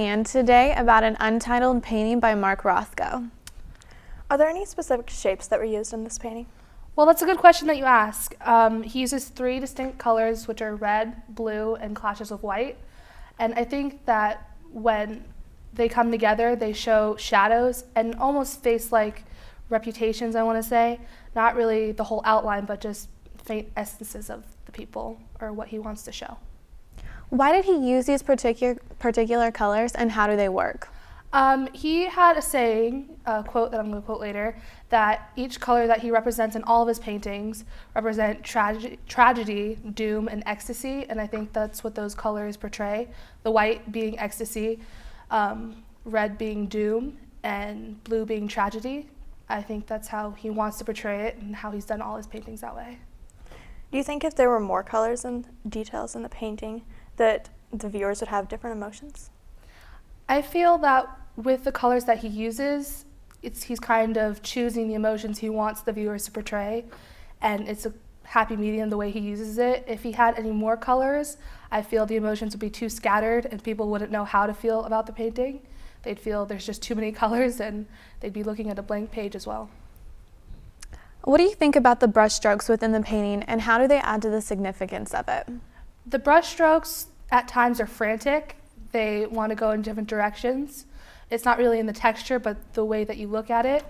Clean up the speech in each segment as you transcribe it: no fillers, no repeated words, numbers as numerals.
And today about an untitled painting by Mark Rothko. Are there any specific shapes that were used in this painting? Well, that's a good question that you ask. He uses 3 distinct colors, which are red, blue, and clashes of white. And I think that when they come together, they show shadows and almost face-like reputations, I want to say. Not really the whole outline, but just faint essences of the people or what he wants to show. Why did he use these particular colors, and how do they work? He had a saying, a quote that I'm going to quote later, that each color that he represents in all of his paintings represent tragedy, doom, and ecstasy, and I think that's what those colors portray. The white being ecstasy, red being doom, and blue being tragedy. I think that's how he wants to portray it and how he's done all his paintings that way. Do you think if there were more colors and details in the painting that the viewers would have different emotions? I feel that with the colors that he uses, he's kind of choosing the emotions he wants the viewers to portray, and it's a happy medium the way he uses it. If he had any more colors, I feel the emotions would be too scattered and people wouldn't know how to feel about the painting. They'd feel there's just too many colors and they'd be looking at a blank page as well. What do you think about the brushstrokes within the painting, and how do they add to the significance of it? The brushstrokes at times are frantic. They want to go in different directions. It's not really in the texture, but the way that you look at it.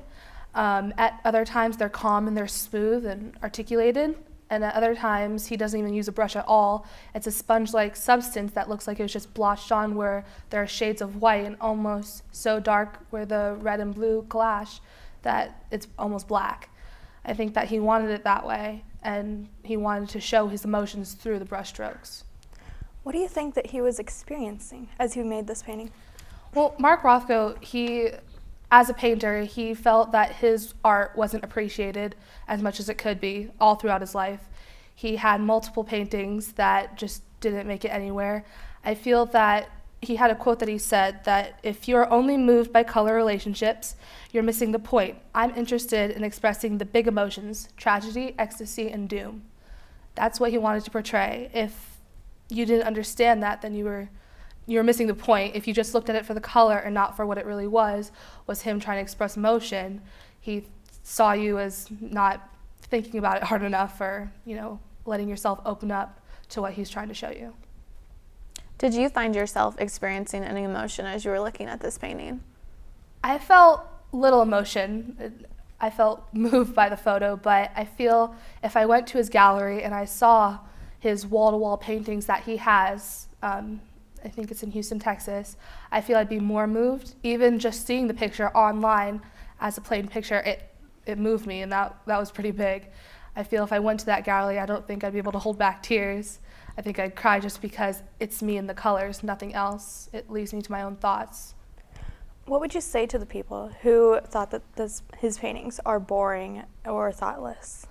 At other times, they're calm and they're smooth and articulated. And at other times, he doesn't even use a brush at all. It's a sponge-like substance that looks like it was just blotched on, where there are shades of white and almost so dark where the red and blue clash that it's almost black. I think that he wanted it that way, and he wanted to show his emotions through the brushstrokes. What do you think that he was experiencing as he made this painting? Well, Mark Rothko, as a painter, he felt that his art wasn't appreciated as much as it could be all throughout his life. He had multiple paintings that just didn't make it anywhere. I feel that he had a quote that he said that if you're only moved by color relationships, you're missing the point. I'm interested in expressing the big emotions, tragedy, ecstasy, and doom. That's what he wanted to portray. If you didn't understand that, then you were missing the point. If you just looked at it for the color and not for what it really was him trying to express emotion, he saw you as not thinking about it hard enough, or letting yourself open up to what he's trying to show you. Did you find yourself experiencing any emotion as you were looking at this painting? I felt little emotion. I felt moved by the photo, but I feel if I went to his gallery and I saw his wall-to-wall paintings that he has, I think it's in Houston, Texas, I feel I'd be more moved. Even just seeing the picture online as a plain picture, it moved me, and that was pretty big. I feel if I went to that gallery, I don't think I'd be able to hold back tears. I think I'd cry just because it's me and the colors, nothing else. It leaves me to my own thoughts. What would you say to the people who thought that his paintings are boring or thoughtless?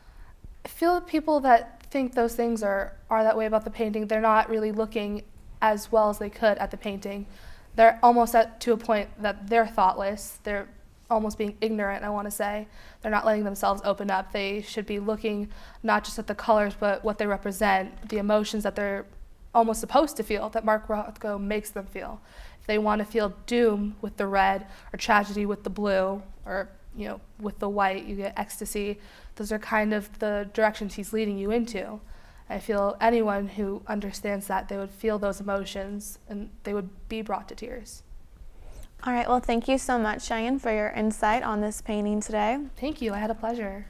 I feel the people that think those things are that way about the painting, they're not really looking as well as they could at the painting. They're almost to a point that they're thoughtless. They're almost being ignorant, I want to say. They're not letting themselves open up. They should be looking not just at the colors, but what they represent, the emotions that they're almost supposed to feel, that Mark Rothko makes them feel. If they want to feel doom with the red, or tragedy with the blue, or with the white, you get ecstasy. Those are kind of the directions he's leading you into. I feel anyone who understands that, they would feel those emotions and they would be brought to tears. All right, well, thank you so much, Cheyenne, for your insight on this painting today. Thank you, I had a pleasure.